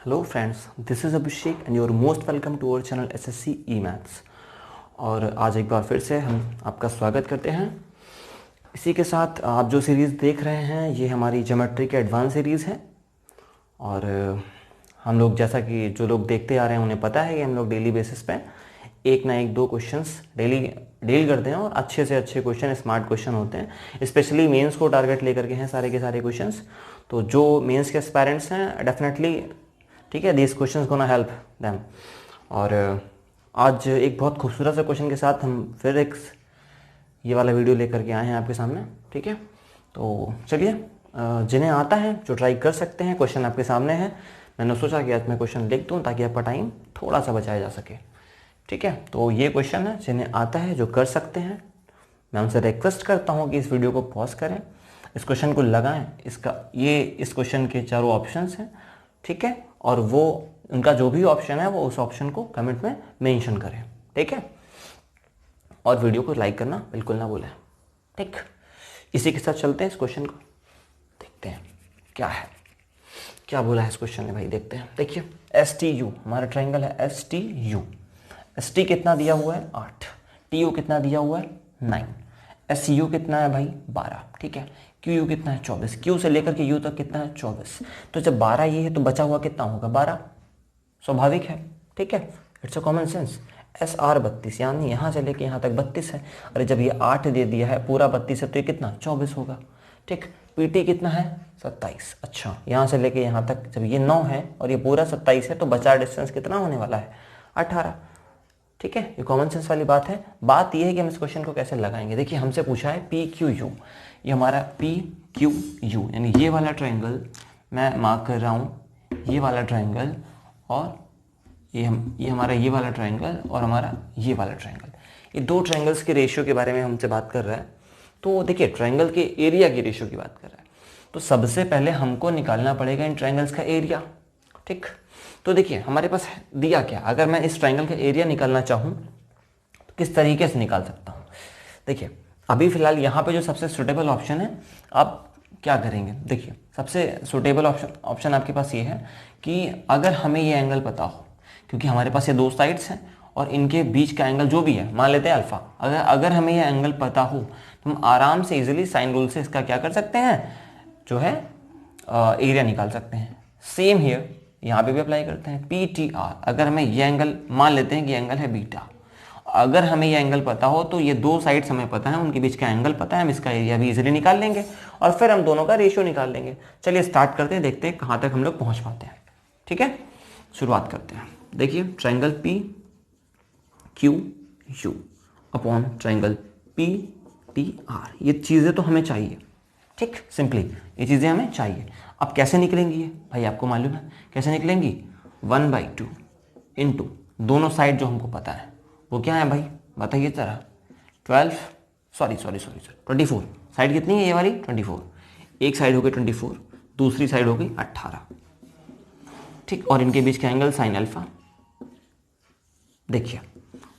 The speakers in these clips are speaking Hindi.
Hello friends, this is Abhishek and your most welcome to our channel SSC E maths. और आज एक बार फिर से हम आपका स्वागत करते हैं। इसी के साथ आप जो सीरीज़ देख रहे हैं ये हमारी ज्योमेट्री के एडवांस सीरीज़ है। और हम लोग जैसा कि जो लोग देखते आ रहे हैं उन्हें पता है कि हम लोग डेली बेसिस पे एक ना एक दो क्वेश्चंस डेली करते हैं और अच्छे से अच्छे क्वेश्चन स्मार्ट क्वेश्चन होते हैं। स्पेशली मेंस को टारगेट लेकर के हैं सारे के सारे क्वेश्चंस। तो जो मेंस के एस्पायरेंट्स हैं डेफिनेटली ठीक है, this question gonna help them. और आज एक बहुत खूबसूरत से क्वेश्चन के साथ हम फिर एक ये वाला वीडियो लेकर के आए हैं आपके सामने। ठीक है, तो चलिए जिन्हें आता है जो ट्राई कर सकते हैं, क्वेश्चन आपके सामने है। मैंने सोचा कि आज मैं क्वेश्चन लिख दूं ताकि आपका टाइम थोड़ा सा बचाया जा सके। ठीक है, तो ये क्वेश्चन है जिन्हें आता है जो कर सकते हैं, मैं उनसे रिक्वेस्ट करता हूँ कि इस वीडियो को पॉज करें, इस क्वेश्चन को लगाएं। इस क्वेश्चन के चारों ऑप्शंस हैं। ठीक है, और वो उनका जो भी ऑप्शन है वो उस ऑप्शन को कमेंट में मेंशन करें। ठीक है, और वीडियो को लाइक करना बिल्कुल ना भूलें। ठीक, इसी के साथ चलते हैं इस क्वेश्चन को देखते हैं क्या है, क्या बोला है इस क्वेश्चन ने भाई। देखते हैं। देखिए STU हमारा ट्रायंगल है STU। ST कितना दिया हुआ है 8, TU कितना दिया हुआ है 9, SU कितना है भाई 12। ठीक है, QU कितना है 24, Q से लेकर के U तक कितना है 24। तो जब 12 ये है तो बचा हुआ कितना होगा 12, स्वाभाविक है। ठीक है, it's a common sense. SR 32 यानी यहाँ से लेके यहाँ तक 32 है। अरे जब ये 8 दे दिया है पूरा 32 है तो ये कितना 24 होगा। ठीक, PT कितना है 27। अच्छा, यहाँ से लेके यहाँ तक जब ये 9 है और ये पूरा 27 है तो बचा डिस्टेंस कितना होने वाला है 18। ठीक है, ये कॉमन सेंस वाली बात है। बात ये है कि हम इस क्वेश्चन को कैसे लगाएंगे। देखिए हमसे पूछा है PQU, ये हमारा PQU यानी ये वाला ट्रायंगल मैं मार्क कर रहा हूँ, ये वाला ट्रायंगल और ये हमारा ये वाला ट्रायंगल और हमारा ये वाला ट्रायंगल, ये दो ट्रायंगल्स के रेशियो के बारे में हमसे बात कर रहा है। तो देखिए ट्रायंगल के एरिया की रेशियो की बात कर रहा है, तो सबसे पहले हमको निकालना पड़ेगा इन ट्रायंगल्स का एरिया। ठीक, तो देखिए हमारे पास दिया क्या, अगर मैं इस ट्रायंगल का एरिया निकालना चाहूँ तो किस तरीके से निकाल सकता हूँ। देखिए अभी फिलहाल यहाँ पे जो सबसे सुटेबल ऑप्शन है, आप क्या करेंगे। देखिए सबसे सुटेबल ऑप्शन आपके पास ये है कि अगर हमें ये एंगल पता हो, क्योंकि हमारे पास ये दो साइड्स हैं और इनके बीच का एंगल जो भी है मान लेते हैं अल्फा, अगर हमें ये एंगल पता हो तो हम आराम से इजीली साइन रूल से इसका क्या कर सकते हैं, जो है एरिया निकाल सकते हैं। सेम हियर यहाँ पे भी अप्लाई करते हैं। PTR, अगर हमें ये एंगल मान लेते हैं कि एंगल है बीटा, अगर हमें ये एंगल पता हो तो ये दो साइड्स हमें पता है, उनके बीच का एंगल पता है, हम इसका एरिया भी इजीली निकाल लेंगे और फिर हम दोनों का रेशियो निकाल लेंगे। चलिए स्टार्ट करते हैं, देखते हैं कहाँ तक हम लोग पहुँच पाते हैं। ठीक है, शुरुआत करते हैं। देखिए triangle PQU upon triangle PTR, ये चीज़ें तो हमें चाहिए। ठीक, सिंपली ये चीज़ें हमें चाहिए। अब कैसे निकलेंगी ये भाई, आपको मालूम है कैसे निकलेंगी। 1/2 इंटू दोनों साइड जो हमको पता है वो क्या है भाई, बताइए जरा। 24 साइड कितनी है ये वाली 24, एक साइड हो गई 24, दूसरी साइड हो गई 18। ठीक, और इनके बीच का एंगल साइन अल्फा। देखिए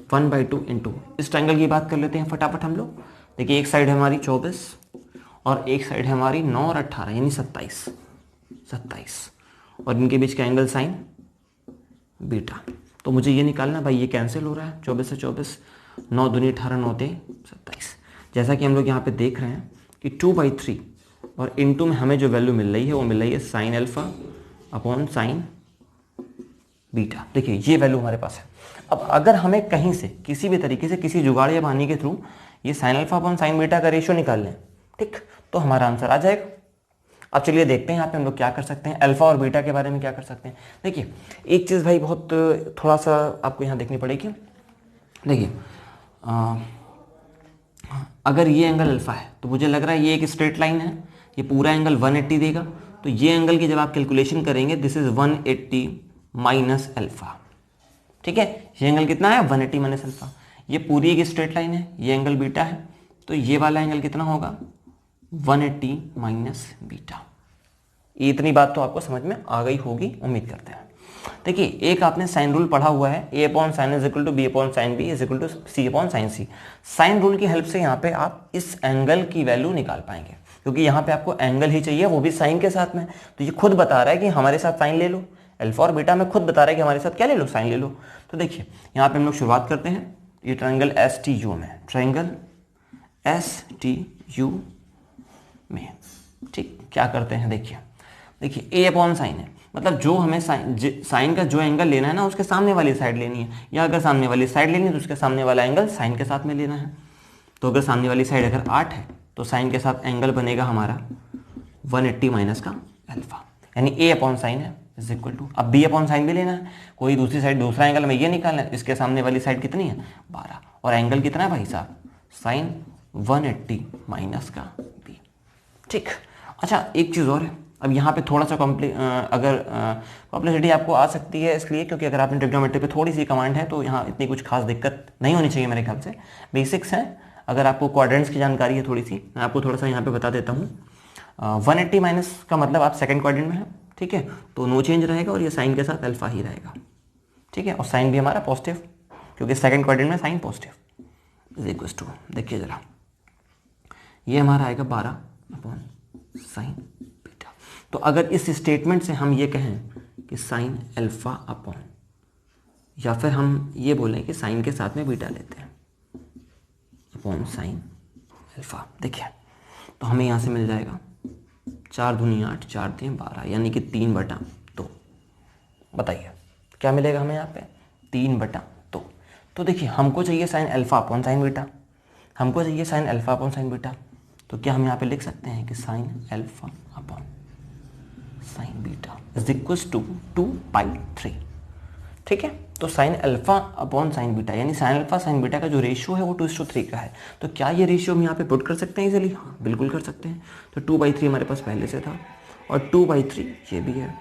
1/2 इंटू इस ट्रायंगल की बात कर लेते हैं फटाफट हम लोग। देखिए एक साइड है हमारी 24 और एक साइड है हमारी 9 और 18 यानी 27 और इनके बीच का एंगल साइन बीटा। तो मुझे ये निकालना भाई, ये कैंसिल हो रहा है 24 से 24, 9 दूनी 18, 9 ते 27। जैसा कि हम लोग यहाँ पे देख रहे हैं कि 2/3 और इनटू में हमें जो वैल्यू मिल रही है वो मिल रही है sign alpha upon sine beta. देखिए ये वैल्यू हमारे पास है। अब अगर हमें कहीं से किसी भी तरीके से किसी जुगाड़ या बहाने के थ्रू ये sign alpha upon sine beta का रेशियो निकाल लें, ठीक, तो हमारा आंसर आ जाएगा। अब चलिए देखते हैं यहाँ पे हम लोग क्या कर सकते हैं, अल्फा और बीटा के बारे में क्या कर सकते हैं। देखिए एक चीज़ भाई बहुत थोड़ा सा आपको यहाँ देखनी पड़ेगी। देखिए अगर ये एंगल अल्फा है तो मुझे लग रहा है ये एक स्ट्रेट लाइन है, ये पूरा एंगल 180 देगा। तो ये एंगल की जब आप कैलकुलेशन करेंगे दिस इज 180 माइनस अल्फा। ठीक है, ये एंगल कितना है 180 माइनस अल्फा। ये पूरी एक स्ट्रेट लाइन है, ये एंगल बीटा है, तो ये वाला एंगल कितना होगा 180 माइनस बीटा। इतनी बात तो आपको समझ में आ गई होगी, उम्मीद करते हैं। देखिए एक आपने साइन रूल पढ़ा हुआ है, a upon sine is equal to b upon sine b is equal to c upon sine c। Sine rule की हेल्प से यहाँ पे आप इस एंगल की वैल्यू निकाल पाएंगे, क्योंकि यहाँ पे आपको एंगल ही चाहिए, वो भी साइन के साथ में। तो ये खुद बता रहा है कि हमारे साथ साइन ले लो, अल्फा और बीटा में खुद बता रहा है कि हमारे साथ क्या ले लो, साइन ले लो। तो देखिए यहाँ पे हम लोग शुरुआत करते हैं, ये ट्रायंगल एस टी यू में, ट्रायंगल एस टी यू में, ठीक, क्या करते हैं देखिए ए अपॉन साइन है, मतलब जो हमें साइन का जो एंगल लेना है ना उसके सामने वाली साइड लेनी है, या अगर सामने वाली साइड लेनी है तो उसके सामने वाला एंगल साइन के साथ में लेना है। तो अगर सामने वाली साइड अगर 8 है तो साइन के साथ एंगल बनेगा हमारा 180 माइनस का अल्फा, यानी ए अपॉन साइन है इज इक्वल टू, अब बी अपॉन साइन भी लेना है, कोई दूसरी साइड दूसरा एंगल में ये निकालना है, इसके सामने वाली साइड कितनी है 12, और एंगल कितना है भाई साहब, साइन 180 माइनस का बी, ठीक। अच्छा एक चीज़ और है, अब यहाँ पे थोड़ा सा कॉम्प्लेक्सिटी आपको आ सकती है, इसलिए क्योंकि अगर आपने ट्रिग्नोमेट्री पे थोड़ी सी कमांड है तो यहाँ इतनी कुछ खास दिक्कत नहीं होनी चाहिए मेरे ख्याल से, बेसिक्स हैं। अगर आपको क्वाड्रेंट्स की जानकारी है थोड़ी सी, मैं आपको थोड़ा सा यहाँ पे बता देता हूँ। 180 माइनस का मतलब आप सेकंड क्वाड्रेंट में है, ठीक है, तो नो चेंज रहेगा और ये साइन के साथ अल्फा ही रहेगा, ठीक है, और साइन भी हमारा पॉजिटिव, क्योंकि सेकंड क्वाड्रेंट में sine positive is equal to, देखिए जरा, ये हमारा आएगा 12 अपॉन साइन बीटा। तो अगर इस स्टेटमेंट से हम ये कहें कि साइन अल्फा अपॉन, या फिर हम ये बोलें कि साइन के साथ में बीटा लेते हैं अपॉन साइन अल्फा, देखिए तो हमें यहाँ से मिल जाएगा 4 दूनी 8, 4 3 12, यानी कि 3/2। बताइए क्या मिलेगा हमें यहाँ पे, 3/2। तो देखिए हमको चाहिए sine alpha upon sine beta, हमको चाहिए sine alpha upon sine beta, तो क्या हम यहाँ पे लिख सकते हैं कि sine alpha upon sine beta is equals to 2/3, ठीक है। तो sine alpha upon sine beta, यानी साइन अल्फा साइन बीटा का जो रेशियो है वो 2:3 का है। तो क्या ये रेशियो हम यहाँ पे पुट कर सकते हैं इजीली, हाँ बिल्कुल कर सकते हैं। तो 2/3 हमारे पास पहले से था और 2/3 ये भी है,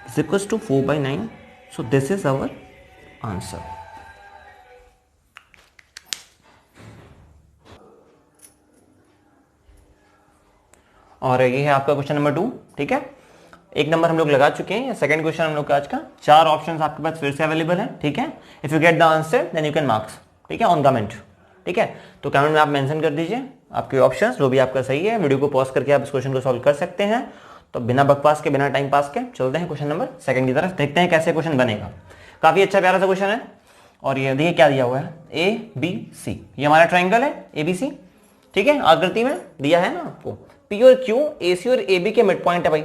is equals to 4/9। So this is our answer. और ये है आपका क्वेश्चन नंबर 2, ठीक है। एक नंबर हम लोग लगा चुके हैं, सेकंड क्वेश्चन हम लोग का आज का, 4 ऑप्शंस आपके पास फिर से अवेलेबल है, ठीक है। If you get the answer then you can marks, ठीक है, ऑन कमेंट, ठीक है। तो कमेंट में आप मेंशन कर दीजिए आपके ऑप्शंस, जो भी आपका सही है। वीडियो को पॉज करके आप इस क्वेश्चन को सॉल्व कर सकते हैं। तो बिना बकवास के, बिना टाइम पास के चलते हैं क्वेश्चन नंबर 2 की तरफ, देखते हैं कैसे क्वेश्चन बनेगा। काफी अच्छा प्यारा सा क्वेश्चन है। और ये देखिए क्या दिया हुआ है, ABC, ये हमारा ट्राइंगल है ABC, ठीक है, आकृति में दिया है ना आपको। P और Q AC और AB के मिड पॉइंट है भाई,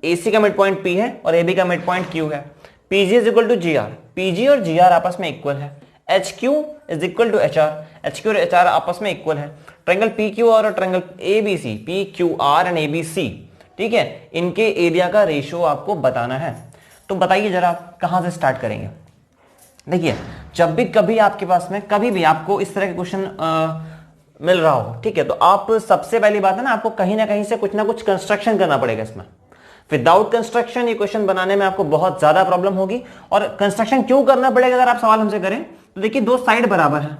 AC का मिड पॉइंट P है और AB का मिड पॉइंट Q है। PG is equal to GR, PG और GR आपस में इक्वल है। HQ is equal to HR, HQ और HR आपस में इक्वल है। ट्रायंगल PQR और triangle ABC, PQR and ABC, ठीक है, इनके एरिया का रेशियो आपको बताना है। तो बताइए जरा कहां से स्टार्ट करेंगे। देखिए जब भी कभी आपके पास में कभी भी आपको इस तरह के क्वेश्चन मिल रहा हो, ठीक है, तो आप सबसे पहली बात है ना, आपको कहीं ना कहीं से कुछ ना कुछ कंस्ट्रक्शन करना पड़ेगा इसमें। विदाउट कंस्ट्रक्शन ये क्वेश्चन बनाने में आपको बहुत ज्यादा प्रॉब्लम होगी। और कंस्ट्रक्शन क्यों करना पड़ेगा अगर आप सवाल हमसे करें तो देखिए, दो साइड बराबर है,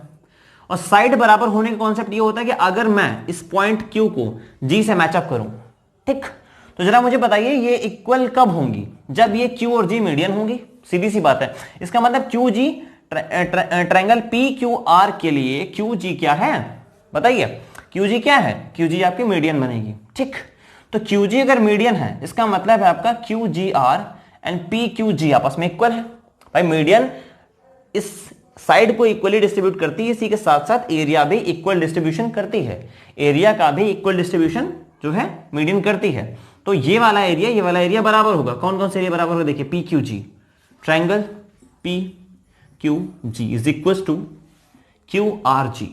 और साइड बराबर होने का कॉन्सेप्ट ये होता है कि अगर मैं इस पॉइंट Q को G से मैचअप करूं, ठीक, तो जरा मुझे बताइए ये इक्वल कब होंगी, जब ये Q और G मीडियन होंगी, सीधी सी बात है। इसका मतलब QG ट्रायंगल PQR के लिए QG क्या है बताइए, QG क्या है, QG आपकी मीडियन बनेगी, ठीक। तो QG अगर मीडियन है इसका मतलब है आपका QGR एंड PQG आपस में इक्वल है। भाई मीडियन इस साइड को इक्वली डिस्ट्रीब्यूट करती है, इसी के साथ साथ एरिया भी इक्वल डिस्ट्रीब्यूशन करती है, एरिया का भी इक्वल डिस्ट्रीब्यूशन जो है मीडियन करती है। तो ये वाला एरिया, ये वाला एरिया बराबर होगा, कौन कौन से एरिया बराबर होगा देखिए, PQG, triangle PQG is equal to QRG,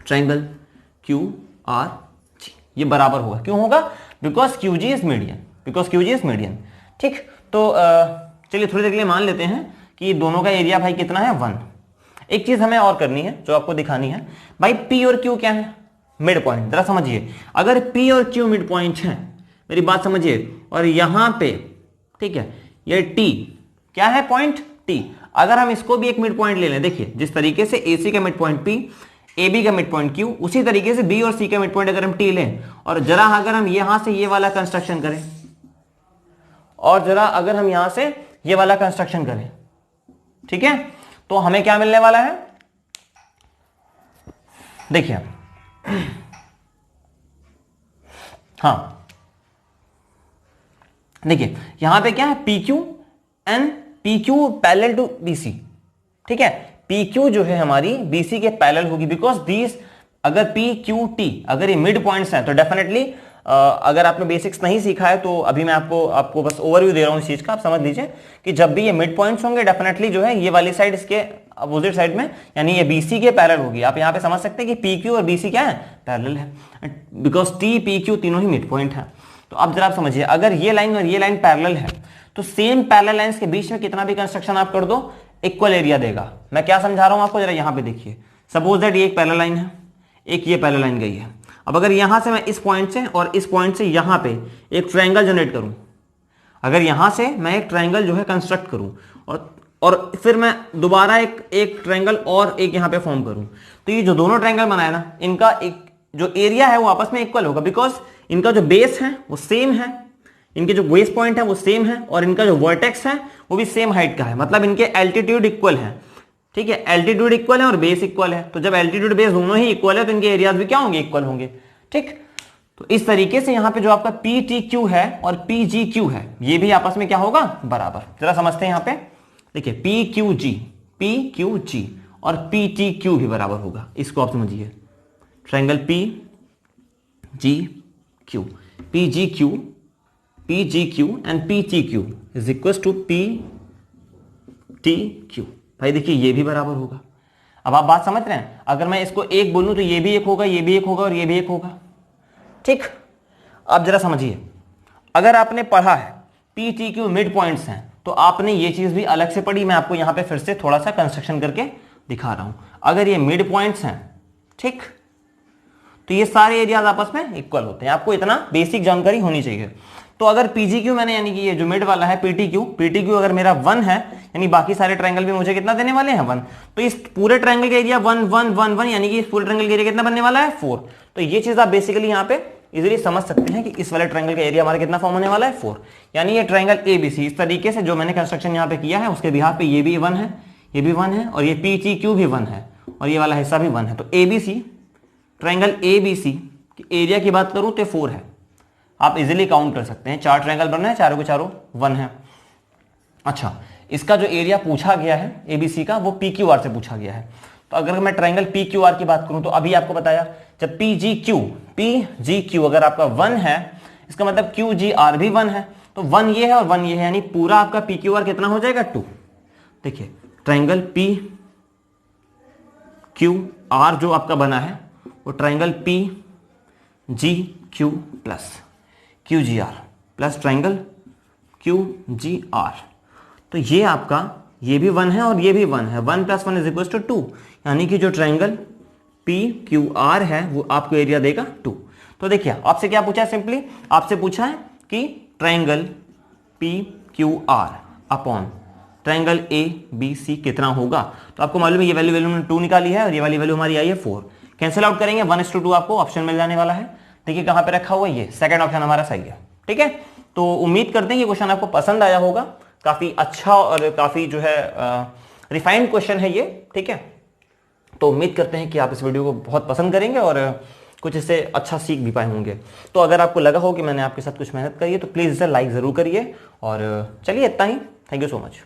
triangle QRG, ये बराबर होगा। क्यों होगा, because QG is median, because QG is median, ठीक। तो चलिए थोड़ी देर के लिए मान लेते हैं कि दोनों का एरिया भाई कितना है 1। एक चीज हमें और करनी है जो आपको दिखानी है, भाई P और Q क्या है, मिड पॉइंट। जरा समझिए, अगर P और Q मिड पॉइंट है, मेरी बात समझिए, और यहां पे, ठीक है, ये T क्या है, पॉइंट T, अगर हम इसको भी एक मिड पॉइंट ले लें, देखिए जिस तरीके से AC का मिड पॉइंट P, AB का मिड पॉइंट Q, उसी तरीके से B और C का मिड पॉइंट अगर हम T लें, और जरा अगर हम यहां से ये वाला कंस्ट्रक्शन करें, और जरा अगर हम यहां से ये वाला कंस्ट्रक्शन करें, ठीक है, तो हमें क्या मिलने वाला है, देखिए, हाँ देखिए यहां पे क्या है, PQ and P Q parallel to BC, ठीक है। पी क्यू जो है हमारी बीसी के पैरेलल होगी, बिकॉज दीज अगर पी क्यू टी अगर ये मिड पॉइंट्स हैं तो डेफिनेटली अगर आपने बेसिक्स नहीं सीखा है तो अभी मैं आपको बस ओवरव्यू दे रहा हूं इस चीज का, आप समझ लीजिए कि जब भी ये मिड पॉइंट्स होंगे डेफिनेटली जो है ये वाली साइड इसके अपोजिट साइड में यानी ये बीसी के पैरेलल होगी। आप यहां पे समझ सकते हैं कि पी क्यू और बीसी क्या है, पैरेलल है, बिकॉज टी पी क्यू तीनों ही मिड पॉइंट है। तो अब जरा आप समझिए, अगर ये लाइन और ये लाइन पैरेलल है तो सेम पैरेलल लाइंस के बीच में कितना भी कंस्ट्रक्शन आप कर दो इक्वल एरिया देगा। मैं क्या समझा रहा हूं आपको, जरा यहां पे देखिए। सपोज दैट ये एक पैरेलल लाइन है, एक ये पैरेलल लाइन गई है। अब अगर यहां से मैं इस पॉइंट से और इस पॉइंट से यहां पे एक ट्रायंगल जनरेट करूं, अगर यहां से मैं एक ट्रायंगल जो है कंस्ट्रक्ट करूं और फिर मैं दोबारा एक ट्रायंगल और एक यहां पे फॉर्म करूं, तो ये जो दोनों ट्रायंगल बनाए ना, इनका एक जो एरिया है वो आपस में इक्वल होगा, बिकॉज इनका जो बेस है वो सेम है, इनके जो बेस पॉइंट है वो सेम है और इनका जो वर्टेक्स है वो भी सेम हाइट का है, मतलब इनके एल्टीट्यूड इक्वल है, ठीक है। एल्टीट्यूड इक्वल है और बेस इक्वल है, तो जब एल्टीट्यूड बेस दोनों ही इक्वल है तो इनके एरियाज भी क्या होंगे, इक्वल होंगे, ठीक। तो इस तरीके से यहां पे जो आपका पी टी क्यू है और पी जी क्यू है ये भी आपस में क्या होगा, बराबर। जरा समझते हैं यहां पे, देखिए पी क्यू जी और पी टी क्यू भी बराबर होगा, इसको आप समझिए। Triangle P G Q and P T Q is equal to P T Q. भाई देखिए ये भी बराबर होगा। अब आप बात समझ रहे हैं, अगर मैं इसको एक बोलूं तो ये भी एक होगा, ये भी एक होगा और ये भी एक होगा, ठीक। अब जरा समझिए, अगर आपने पढ़ा है P T Q mid points हैं तो आपने ये चीज भी अलग से पढ़ी, मैं आपको यहां पे फिर से थोड़ा सा कंस्ट्रक्शन करके दिखा रहा हूं। अगर ये मिड पॉइंट्स हैं, ठीक, तो ये सारे एरियाज आपस में इक्वल होते हैं, आपको इतना बेसिक जानकारी होनी चाहिए। तो अगर पीजीक्यू मैंने यानी कि ये जो मिड वाला है पीटीक्यू अगर मेरा 1 है, यानी बाकी सारे ट्रायंगल भी मुझे कितना देने वाले हैं, 1, तो इस पूरे ट्रायंगल का एरिया 1 1 1 1 यानी कि इस पूरे ट्रायंगल का एरिया कितना बनने वाला है, 4। तो ये चीज आप बेसिकली यहाँ पे इजीली समझ सकते हैं कि इस वाले ट्रायंगल का एरिया हमारा कितना फॉर्म होने वाला है, 4। यानी ये ट्रायंगल एबीसी इस तरीके से जो मैंने कंस्ट्रक्शन यहाँ पे किया है उसके बिहाफ पे ये भी 1 है, ये भी 1 है और ये पीटीक्यू भी 1 है और ये वाला हिस्सा भी 1 है। तो एबीसी ट्रायंगल एबीसी एरिया की बात करूं तो 4 है, आप इजीली काउंट कर सकते हैं। 4 ट्रायंगल बन रहे हैं, चारों के चारों 1 है। अच्छा, इसका जो एरिया पूछा गया है एबीसी का वो पी क्यू आर से पूछा गया है। तो अगर मैं ट्रायंगल पी क्यू आर की बात करूं तो अभी आपको बताया जब पी जी क्यू अगर आपका 1 है, इसका मतलब क्यू जी आर भी 1 है, तो 1 ये है और 1 ये है, यानी पूरा आपका पी क्यू आर कितना हो जाएगा, 2। देखिए ट्रायंगल पी क्यू आर जो आपका बना है वो triangle P G Q plus Q G R plus triangle Q G R. तो ये आपका ये भी 1 है और ये भी 1 है, 1 + 1 = 2, यानी कि जो ट्रायंगल पी क्यू आर है वो आपको एरिया देगा 2। तो देखिए आपसे क्या पूछा है, सिंपली आपसे पूछा है कि triangle P Q R upon triangle A B C कितना होगा। तो आपको मालूम है ये वैल्यू हमने 2 निकाली है और ये वाली वैल्यू हमारी आई है 4। कैंसिल आउट करेंगे 1:2 आपको ऑप्शन मिल जाने वाला है। देखिए कहां पे रखा हुआ है, ये सेकंड ऑप्शन हमारा सही है, ठीक है। तो उम्मीद करते हैं कि क्वेश्चन आपको पसंद आया होगा, काफी अच्छा और काफी जो है रिफाइंड क्वेश्चन है ये, ठीक है। तो उम्मीद करते हैं कि आप इस वीडियो को बहुत पसंद करेंगे और कुछ इससे अच्छा सीख भी पाए होंगे। तो अगर आपको लगा हो कि मैंने आपके साथ कुछ मेहनत करी है तो प्लीज इसे लाइक जरूर करिए और चलिए इतना ही। Thank you so much.